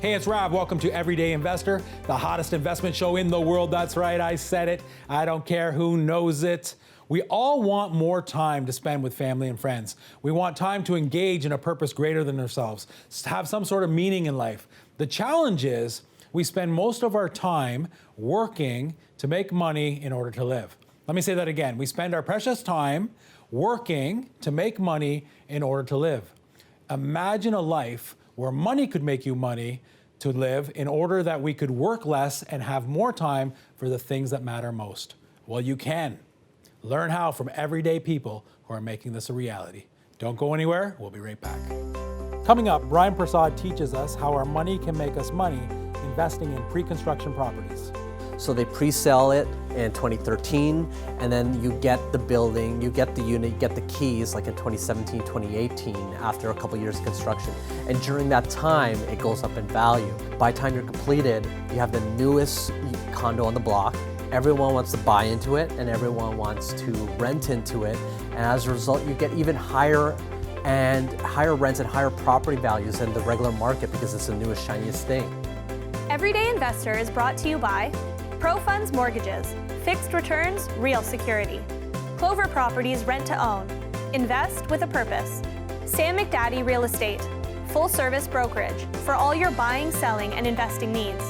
Hey, it's Rob. Welcome to Everyday Investor, the hottest investment show in the world. That's right, I said it. I don't care who knows it. We all want more time to spend with family and friends. We want time to engage in a purpose greater than ourselves, have some sort of meaning in life. The challenge is we spend most of our time working to make money in order to live. Let me say that again. We spend our precious time working to make money in order to live. Imagine a life where money could make you money to live in order that we could work less and have more time for the things that matter most. Well, you can. Learn how from everyday people who are making this a reality. Don't go anywhere. We'll be right back. Coming up, Brian Prasad teaches us how our money can make us money investing in pre-construction properties. So they pre-sell it in 2013, and then you get the building, you get the unit, you get the keys like in 2017, 2018, after a couple years of construction. And during that time, it goes up in value. By the time you're completed, you have the newest condo on the block. Everyone wants to buy into it, and everyone wants to rent into it. And as a result, you get even higher rents and higher property values than the regular market because it's the newest, shiniest thing. Everyday Investor is brought to you by ProFunds Mortgages, fixed returns, real security. Clover Properties Rent to Own, invest with a purpose. Sam McDaddy Real Estate, full service brokerage for all your buying, selling, and investing needs.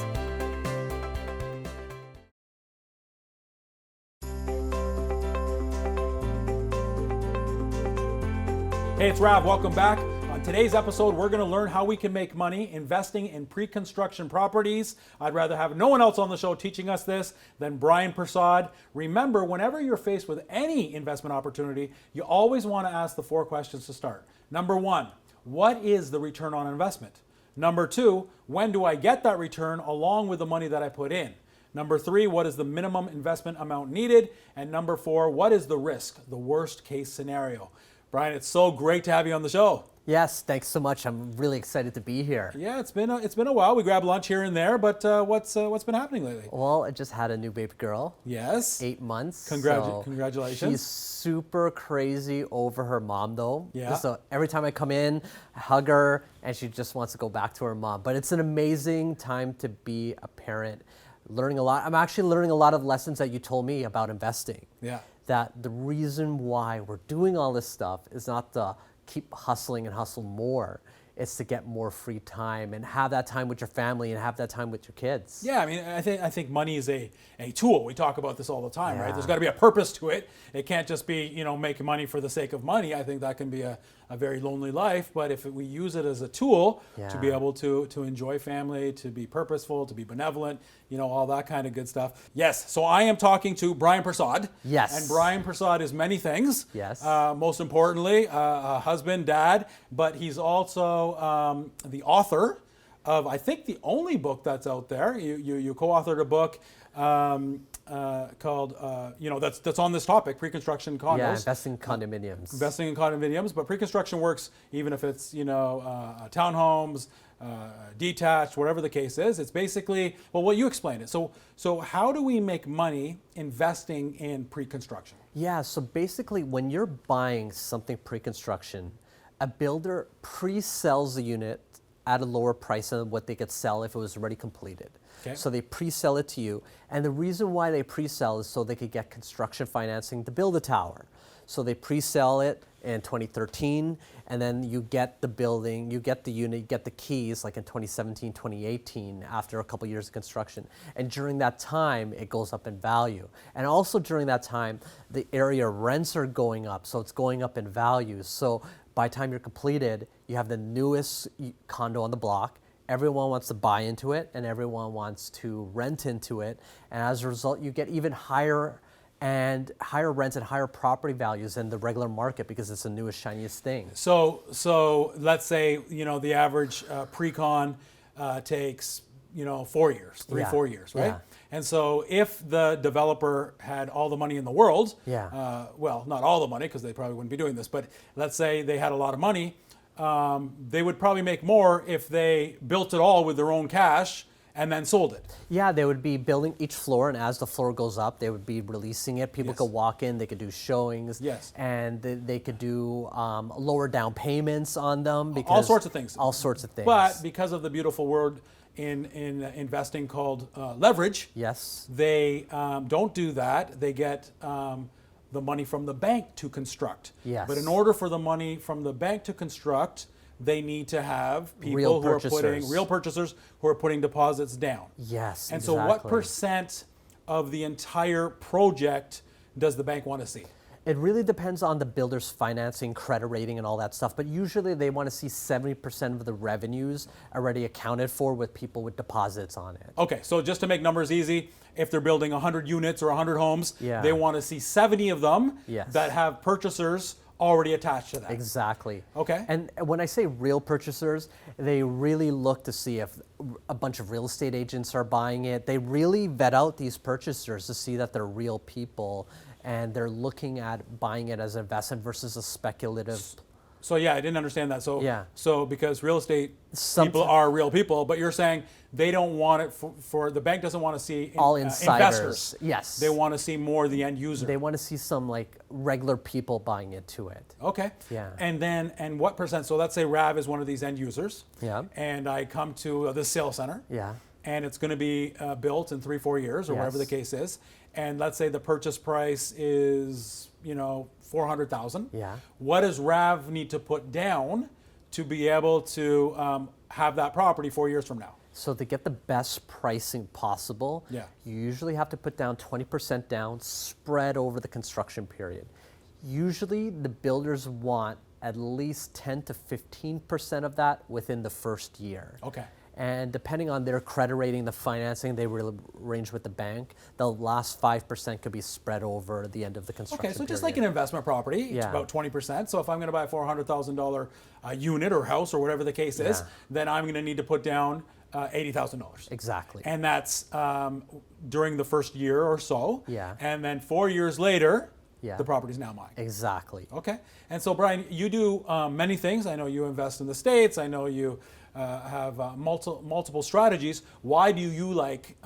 Hey, it's Rob. Welcome back. On today's episode, we're going to learn how we can make money investing in pre-construction properties. I'd rather have no one else on the show teaching us this than Brian Prasad. Remember, whenever you're faced with any investment opportunity, you always want to ask the 4 questions to start. Number 1, what is the return on investment? Number 2, when do I get that return along with the money that I put in? Number 3, what is the minimum investment amount needed? And number 4, what is the risk, the worst case scenario? Brian, it's so great to have you on the show. Yes, thanks so much. I'm really excited to be here. Yeah, it's been a while. We grabbed lunch here and there, but what's been happening lately? Well, I just had a new baby girl. Yes. 8 months. Congratulations. She's super crazy over her mom, though. Yeah. So every time I come in, I hug her, and she just wants to go back to her mom. But it's an amazing time to be a parent. Learning a lot. I'm actually learning a lot of lessons that you told me about investing. Yeah. That the reason why we're doing all this stuff is not to keep hustling and hustle more. It's to get more free time and have that time with your family and have that time with your kids. Yeah, I mean, I think money is a tool. We talk about this all the time, right? Yeah. There's got to be a purpose to it. It can't just be, making money for the sake of money. I think that can be a very lonely life. But if we use it as a tool to be able to enjoy family, to be purposeful, to be benevolent, all that kind of good stuff. Yes, so I am talking to Brian Prasad. Yes. And Brian Prasad is many things. Yes. Most importantly, a husband, dad, but he's also the author of, I think, the only book that's out there. You co-authored a book called, that's on this topic, pre-construction condos. Yeah, investing in condominiums. Investing in condominiums, but pre-construction works even if it's, townhomes, detached, whatever the case is. It's basically, well, you explained it. So how do we make money investing in pre-construction? Yeah, so basically when you're buying something pre-construction, a builder pre-sells the unit at a lower price than what they could sell if it was already completed. Okay. So they pre-sell it to you. And the reason why they pre-sell is so they could get construction financing to build a tower. So they pre-sell it in 2013, and then you get the building, you get the unit, you get the keys like in 2017, 2018, after a couple years of construction. And during that time, it goes up in value. And also during that time, the area rents are going up, so it's going up in value. So by the time you're completed, you have the newest condo on the block. Everyone wants to buy into it, and everyone wants to rent into it. And as a result, you get even higher rents and higher property values than the regular market because it's the newest, shiniest thing. So let's say, the average pre-con takes, 4 years, 4 years, right? Yeah. And so if the developer had all the money in the world, well, not all the money because they probably wouldn't be doing this, but let's say they had a lot of money, they would probably make more if they built it all with their own cash and then sold it. Yeah, they would be building each floor, and as the floor goes up, they would be releasing it. People could walk in, they could do showings, and they could do lower down payments on them. Because all sorts of things. All sorts of things. But because of the beautiful word in investing called leverage. Yes. They don't do that. They get the money from the bank to construct. Yes. But in order for the money from the bank to construct, they need to have people Real who are purchasers. real purchasers who are putting deposits down. Yes. And so what exactly. percent of the entire project does the bank want to see? It really depends on the builder's financing, credit rating, and all that stuff. But usually they want to see 70% of the revenues already accounted for with people with deposits on it. Okay, so just to make numbers easy, if they're building 100 units or 100 homes, Yeah. they want to see 70 of them Yes. that have purchasers already attached to that. Exactly. Okay. And when I say real purchasers, they really look to see if a bunch of real estate agents are buying it. They really vet out these purchasers to see that they're real people and they're looking at buying it as an investment versus a speculative. So yeah, I didn't understand that. So Yeah. so because real estate Some- people are real people, but you're saying they don't want it for the bank doesn't want to see All insiders. investors. Yes. They want to see more the end user. They want to see some like regular people buying into it. Okay. Yeah. And what percent? So let's say Rav is one of these end users. Yeah. And I come to the sales center. Yeah. And it's going to be built in 3-4 years or whatever the Yes. case is. And let's say the purchase price is $400,000. Yeah. What does Rav need to put down to be able to have that property 4 years from now? So to get the best pricing possible, Yeah. you usually have to put down 20% down, spread over the construction period. Usually the builders want at least 10 to 15% of that within the first year. Okay. And depending on their credit rating, the financing they will arrange with the bank, the last 5% could be spread over the end of the construction Okay, so just period. like an investment property, it's Yeah. about 20%. So if I'm going to buy a $400,000 unit or house or whatever the case is, Yeah. then I'm going to need to put down $80,000. Exactly. And that's during the first year or so. Yeah. And then 4 years later, Yeah. the property's now mine. Exactly. Okay. And so, Brian, you do many things. I know you invest in the States. I know you have multiple strategies. Why do you like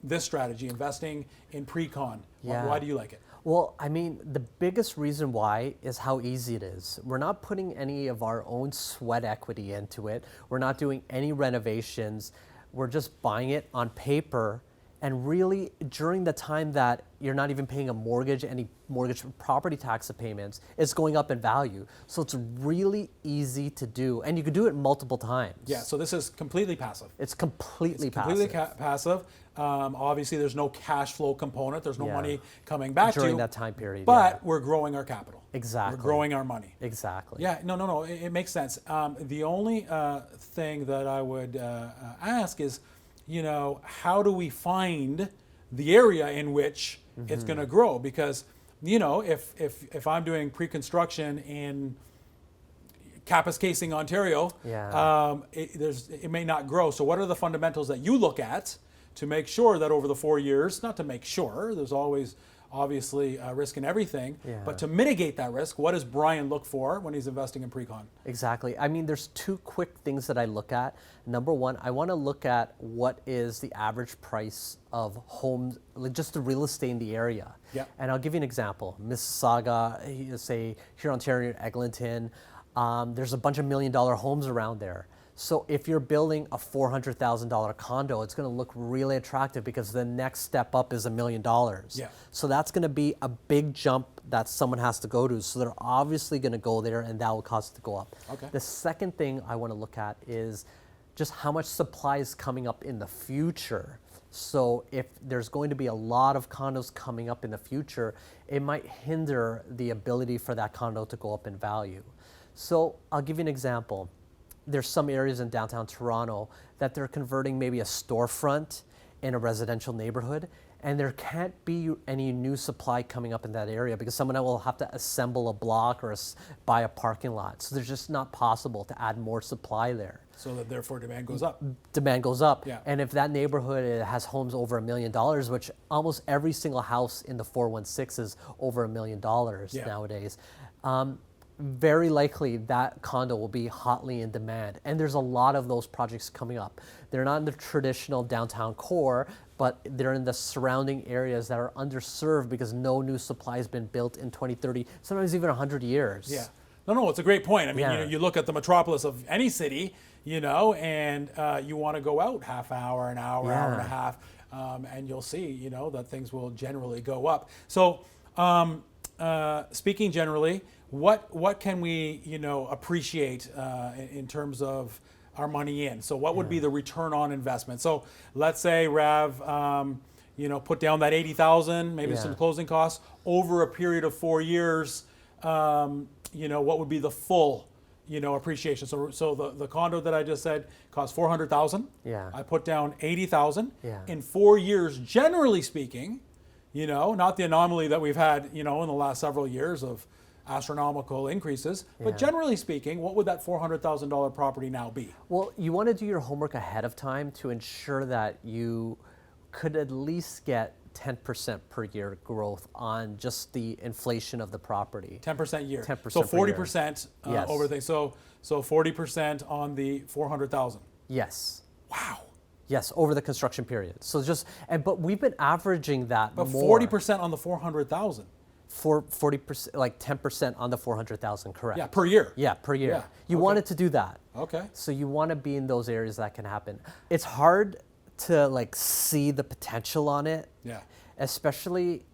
this strategy, investing in pre-con? Yeah. Why do you like it? Well, I mean, the biggest reason why is how easy it is. We're not putting any of our own sweat equity into it. We're not doing any renovations. We're just buying it on paper. And really, during the time that you're not even paying a mortgage, any mortgage property tax payments, it's going up in value. So it's really easy to do. And you can do it multiple times. Yeah. So this is completely passive. It's completely passive. Completely passive. Obviously, there's no cash flow component. There's no Yeah. money coming back to During you. that time period, But yeah. we're growing our capital. Exactly. We're growing our money. Exactly. Yeah, no. It makes sense. The only thing that I would ask is, how do we find the area in which it's going to grow? Because, if I'm doing pre-construction in Kapuskasing, Ontario, Yeah. it may not grow. So what are the fundamentals that you look at to make sure that over the 4 years, not to make sure, there's always obviously risk in everything, Yeah. but to mitigate that risk, what does Brian look for when he's investing in pre-con? Exactly. I mean, there's two quick things that I look at. Number one, I want to look at what is the average price of homes, like just the real estate in the area. Yeah. And I'll give you an example. Mississauga, say here in Ontario, Eglinton, there's a bunch of $1 million homes around there. So if you're building a $400,000 condo, it's going to look really attractive because the next step up is $1 million. Yeah. So that's going to be a big jump that someone has to go to. So they're obviously going to go there, and that will cause it to go up. Okay. The second thing I want to look at is just how much supply is coming up in the future. So if there's going to be a lot of condos coming up in the future, it might hinder the ability for that condo to go up in value. So I'll give you an example. There's some areas in downtown Toronto that they're converting maybe a storefront in a residential neighborhood, and there can't be any new supply coming up in that area because someone will have to assemble a block or buy a parking lot. So there's just not possible to add more supply there. So that therefore demand goes up. Demand goes up. Yeah. And if that neighborhood has homes over $1 million, which almost every single house in the 416 is over $1 million Yeah. nowadays, very likely that condo will be hotly in demand. And there's a lot of those projects coming up. They're not in the traditional downtown core, but they're in the surrounding areas that are underserved because no new supply has been built in 20, 30, sometimes even 100 years. Yeah. No, it's a great point. I mean, Yeah. you look at the metropolis of any city, and you want to go out half hour, an hour, hour and a Yeah. half, and you'll see, that things will generally go up. So, speaking generally, what can we, appreciate in terms of our money in? So, what would be the return on investment? So, let's say Rav, put down that 80,000, maybe Yeah. some closing costs over a period of 4 years. What would be the full, appreciation? So the condo that I just said cost 400,000. Yeah. I put down 80,000. Yeah. In 4 years, generally speaking, not the anomaly that we've had, in the last several years of astronomical increases, but Yeah. generally speaking, what would that $400,000 property now be? Well, you want to do your homework ahead of time to ensure that you could at least get 10% per year growth on just the inflation of the property. 10% year. 10% So per year. 40% Yes. over things. So 40% on the 400,000. Yes. Wow. Yes, over the construction period. So but we've been averaging that But more. 40% on the 400,000. For 40%, like 10% on the 400,000, correct? Yeah, per year. Yeah, per year. Yeah, You okay. wanted to do that. Okay. So you want to be in those areas that can happen. It's hard to see the potential on it. Yeah. Especially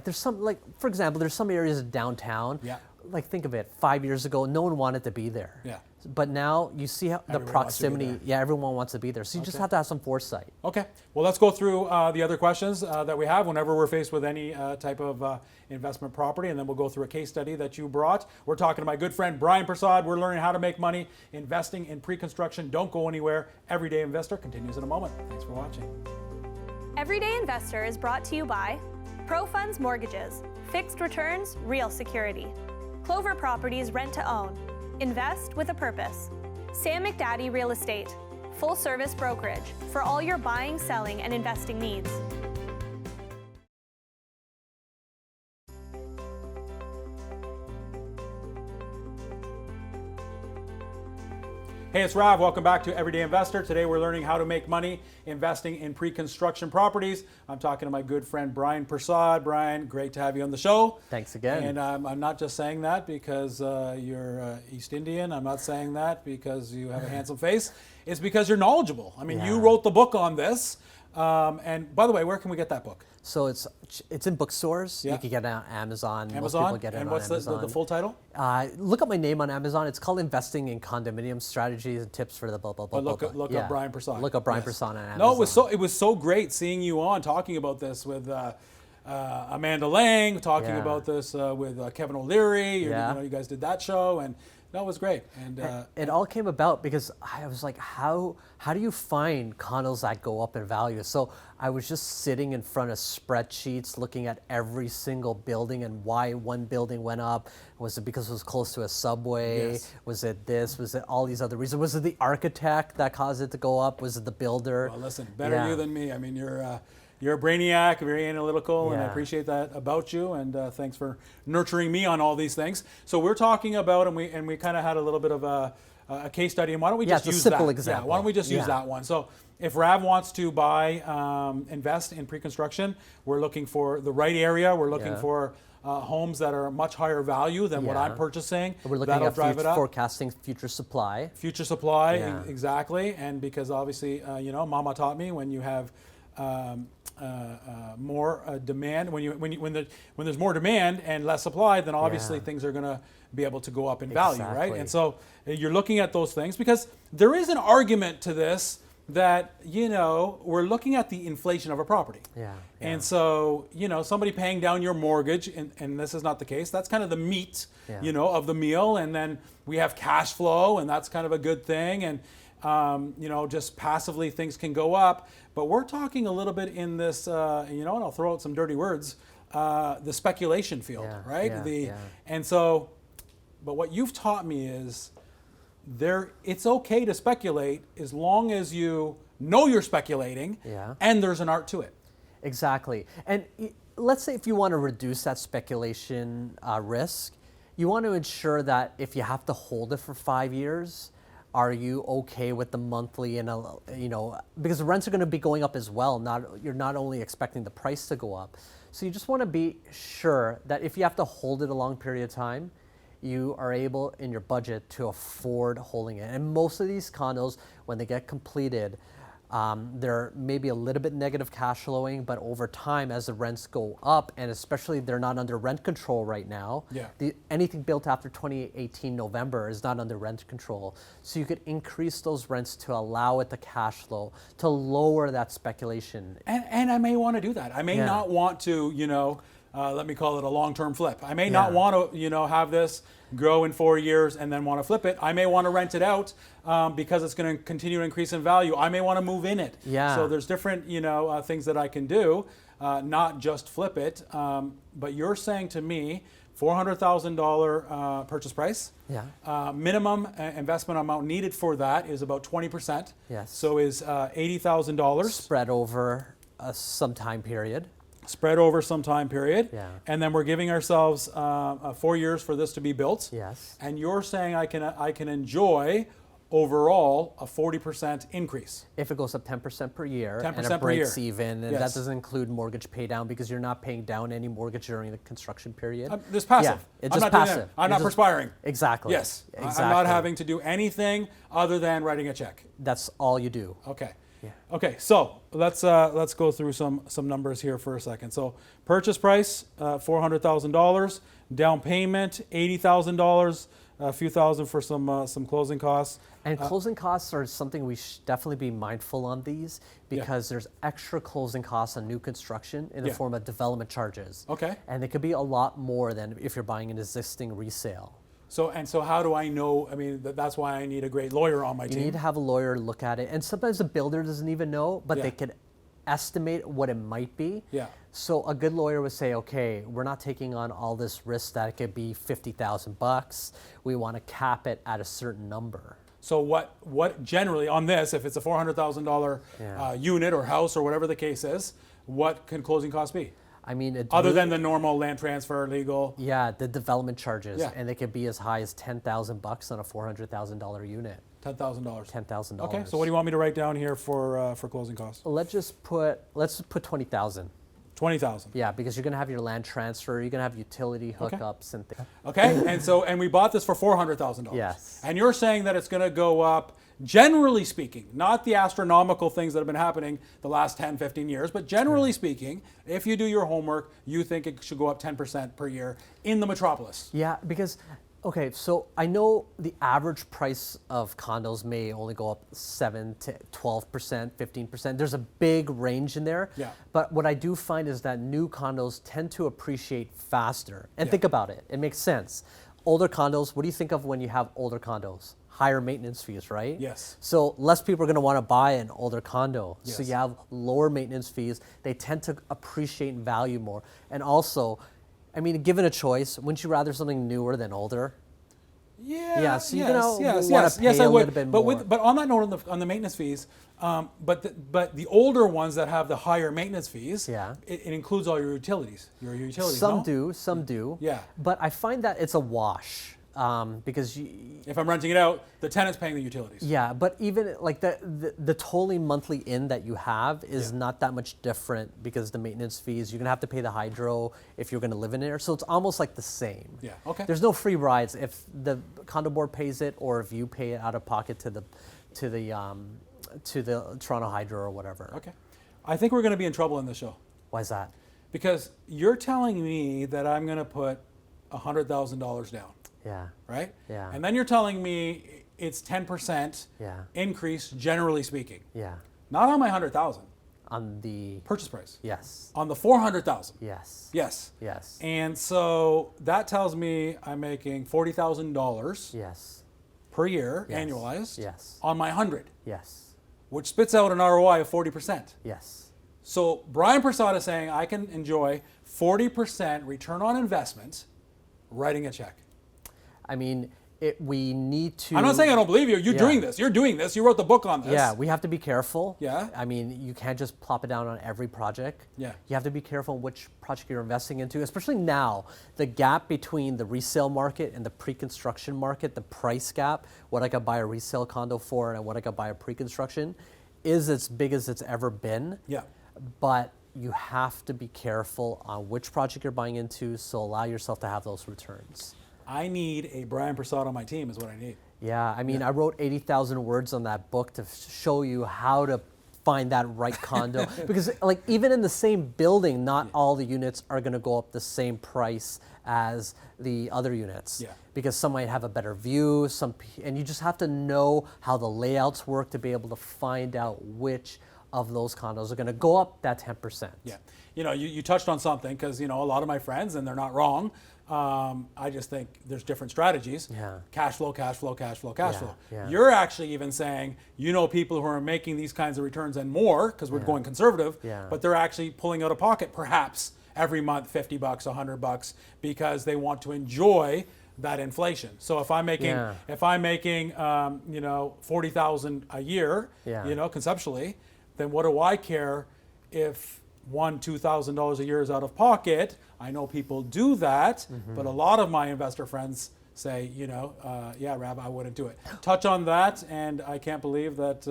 there's some for example, there's some areas downtown. Yeah. Think of it, 5 years ago, no one wanted to be there. Yeah. But now you see how the Everyone wants to be proximity. there. Yeah, everyone wants to be there. So you just Okay. have to have some foresight. Okay. Well, let's go through the other questions that we have whenever we're faced with any type of investment property, and then we'll go through a case study that you brought. We're talking to my good friend Brian Prasad. We're learning how to make money investing in pre-construction. Don't go anywhere. Everyday Investor continues in a moment. Thanks for watching. Everyday Investor is brought to you by ProFunds Mortgages, fixed returns, real security. Clover Properties Rent to Own, invest with a purpose. Sam McDaddy Real Estate, full service brokerage for all your buying, selling, and investing needs. Hey, it's Rav. Welcome back to Everyday Investor. Today we're learning how to make money investing in pre-construction properties. I'm talking to my good friend Brian Prasad. Brian, great to have you on the show. Thanks again. And I'm not just saying that because you're East Indian. I'm not saying that because you have a handsome face. It's because you're knowledgeable. I mean, you Yeah. wrote the book on this. And by the way, where can we get that book? So it's in bookstores. Yeah. You can get it on Amazon. Most Amazon? people get it And on what's Amazon. the full title? Look up my name on Amazon. It's called Investing in Condominium Strategies and Tips for the blah, blah, blah, But look, blah, blah. look Yeah. up Brian Prasad. Look up Brian Yes. Prasad on Amazon. No, it was so great seeing you on talking about this with Amanda Lang, talking Yeah. about this with Kevin O'Leary. Yeah. You guys did that show, and no, it was great. And It all came about because I was like, how do you find condos that go up in value? So I was just sitting in front of spreadsheets looking at every single building and why one building went up. Was it because it was close to a subway? Yes. Was it this? Was it all these other reasons? Was it the architect that caused it to go up? Was it the builder? well, listen, better Yeah. you than me. I mean, you're a brainiac, very analytical, and I Yeah. appreciate that about you. And thanks for nurturing me on all these things. So we're talking about, and we kind of had a little bit of a case study. And why don't we Yeah, just it's a use simple that? example. Yeah, why don't we just use Yeah. that one? So if Rav wants to buy, invest in pre-construction, we're looking for the right area. We're looking Yeah. for homes that are much higher value than what Yeah. I'm purchasing. We're looking That'll at drive it up. forecasting future supply. Future supply, Yeah. exactly, and because obviously, Mama taught me when you have more demand, when there's more demand and less supply, then obviously Yeah. things are going to be able to go up in value, right? Exactly. And so you're looking at those things because there is an argument to this that we're looking at the inflation of a property. Yeah. And so, somebody paying down your mortgage, and this is not the case, that's kind of the meat, Yeah. of the meal. And then we have cash flow, and that's kind of a good thing. And, just passively things can go up. But we're talking a little bit in this, and I'll throw out some dirty words, the speculation field, Yeah, right? yeah, yeah. And so, but what you've taught me is it's okay to speculate as long as you know you're speculating Yeah. and there's an art to it. Exactly. And let's say if you want to reduce that speculation risk, you want to ensure that if you have to hold it for 5 years, are you okay with the monthly and because the rents are going to be going up as well. You're not only expecting the price to go up. So you just want to be sure that if you have to hold it a long period of time, you are able in your budget to afford holding it. And most of these condos, when they get completed, they're maybe a little bit negative cash flowing, but over time, as the rents go up, and especially they're not under rent control right now, Yeah. anything built after 2018 November is not under rent control. So you could increase those rents to allow it to cash flow, to lower that speculation. And I may want to do that. I may Yeah. not want to, let me call it a long-term flip. I may not Yeah. want to, have this grow in 4 years and then want to flip it. I may want to rent it out because it's going to continue to increase in value. I may want to move in it. Yeah. So there's different, things that I can do, not just flip it. But you're saying to me, $400,000 purchase price. Yeah. Minimum investment amount needed for that is about 20%. Yes. So is $80,000. Spread over some time period. Spread over some time period. Yeah. And then we're giving ourselves 4 years for this to be built. Yes. And you're saying I can enjoy overall a 40% increase. If it goes up 10% per year 10% and it per breaks year. even, and Yes. that doesn't include mortgage pay down because you're not paying down any mortgage during the construction period. This passive. Yeah, it's I'm just not doing passive. that. I'm You're not just- perspiring. Exactly. Yes. Exactly. I'm not having to do anything other than writing a check. That's all you do. Okay. Yeah. Okay, so let's go through some numbers here for a second. So purchase price, $400,000. Down payment, $80,000. A few thousand for some closing costs. And closing costs are something we should definitely be mindful on these because there's extra closing costs on new construction in the Yeah. form of development charges. Okay. And they could be a lot more than if you're buying an existing resale. So how do I know? I mean, that's why I need a great lawyer on my You team. need to have a lawyer look at it. And sometimes the builder doesn't even know, but Yeah. they could estimate what it might be. Yeah. So a good lawyer would say, okay, we're not taking on all this risk that it could be $50,000. We want to cap it at a certain number. So what generally on this, if it's a $400,000 Yeah. unit or house or whatever the case is, what can closing costs be? I mean, Other than the normal land transfer, legal. yeah, the development charges, Yeah. and they could be as high as $10,000 on a $400,000 unit. $10,000. $10,000. Okay. So what do you want me to write down here for closing costs? Let's put 20,000. 20,000. Yeah, because you're gonna have your land transfer, you're gonna have utility hookups and things. Okay. And we bought this for $400,000. Yes. And you're saying that it's going to go up, generally speaking, not the astronomical things that have been happening the last 10, 15 years, but generally speaking, if you do your homework, you think it should go up 10% per year in the metropolis. Yeah, because, okay, so I know the average price of condos may only go up 7 to 12%, 15%. There's a big range in there. Yeah. But what I do find is that new condos tend to appreciate faster. And Yeah. think about it, it makes sense. Older condos, what do you think of when you have older condos? Higher maintenance fees, right? Yes. So less people are going to want to buy an older condo. So Yes. you have lower maintenance fees. They tend to appreciate and value more. And also, I mean, given a choice, wouldn't you rather something newer than older? Yeah. Yeah, so you're yes, gonna yes, wanna yes, yes, pay I a would. little bit but more. but on that note, on the maintenance fees, but the older ones that have the higher maintenance fees, Yeah. it includes all your utilities. Your utilities. Some no? do, some do. Yeah. But I find that it's a wash because If I'm renting it out, the tenant's paying the utilities. yeah, but even like the totally monthly in that you have is Yeah. not that much different because the maintenance fees, you're gonna have to pay the hydro if you're gonna live in there. So it's almost like the same. Yeah, okay. There's no free rides if the condo board pays it or if you pay it out of pocket to the Toronto Hydro or whatever. Okay. I think we're going to be in trouble in this show Why is that? because you're telling me that I'm going to put $100,000 down, Yeah. right? Yeah. And then you're telling me it's 10% Yeah. increase, generally speaking. Yeah. Not on my 100,000 On the purchase price. yes. On the 400,000. Yes. Yes. Yes. And so that tells me I'm making $40,000 Yes. per year Yes. annualized Yes. on my 100, Yes. which spits out an ROI of 40%. Yes. So Brian Prasad is saying I can enjoy 40% return on investment writing a check. I mean, we need to. I'm not saying I don't believe you. You're Yeah. doing this. You're doing this. You wrote the book on this. Yeah, we have to be careful. Yeah. I mean, you can't just plop it down on every project. Yeah. You have to be careful which project you're investing into, especially now. The gap between the resale market and the pre-construction market, the price gap, what I could buy a resale condo for and what I could buy a pre-construction, is as big as it's ever been. Yeah. But you have to be careful on which project you're buying into, so allow yourself to have those returns. I need a Brian Prasad on my team is what I need. Yeah, I mean, I wrote 80,000 words on that book to show you how to find that right condo. Because like even in the same building, not all the units are going to go up the same price as the other units. Yeah. Because some might have a better view, and you just have to know how the layouts work to be able to find out which of those condos are going to go up that 10%. Yeah, you know, you touched on something because, you know, a lot of my friends, and they're not wrong, I just think there's different strategies. Yeah. Cash flow, cash flow, cash flow, cash Yeah, flow. yeah. You're actually even saying, you know, people who are making these kinds of returns and more, because we're going conservative, Yeah. but they're actually pulling out of pocket perhaps every month $50, $100, because they want to enjoy that inflation. So if I'm making, Yeah. you know, 40,000 a year, Yeah. you know, conceptually, then what do I care if $2,000 a year is out of pocket? I know people do that, but a lot of my investor friends say, you know, yeah, Rav, I wouldn't do it. Touch on that, and I can't believe that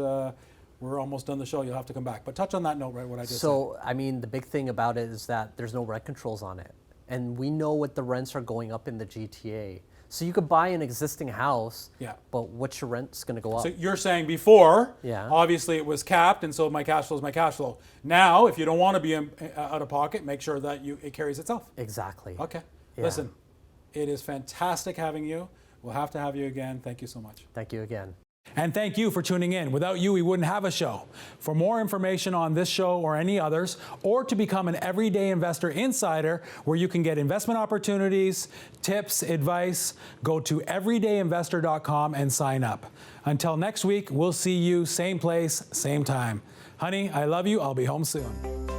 we're almost done the show. You'll have to come back. But touch on that note, right, what I just said. So, I mean, the big thing about it is that there's no rent controls on it. And we know what the rents are going up in the GTA. So you could buy an existing house, Yeah. but what's your rent's going to go up? So you're saying before, Yeah. obviously it was capped, and so my cash flow is my cash flow. Now, if you don't want to be out of pocket, make sure that it carries itself. Exactly. Okay. Yeah. Listen, it is fantastic having you. We'll have to have you again. Thank you so much. Thank you again. And thank you for tuning in. Without you, we wouldn't have a show. For more information on this show or any others, or to become an Everyday Investor Insider, where you can get investment opportunities, tips, advice, go to everydayinvestor.com and sign up. Until next week, we'll see you same place, same time. Honey, I love you. I'll be home soon.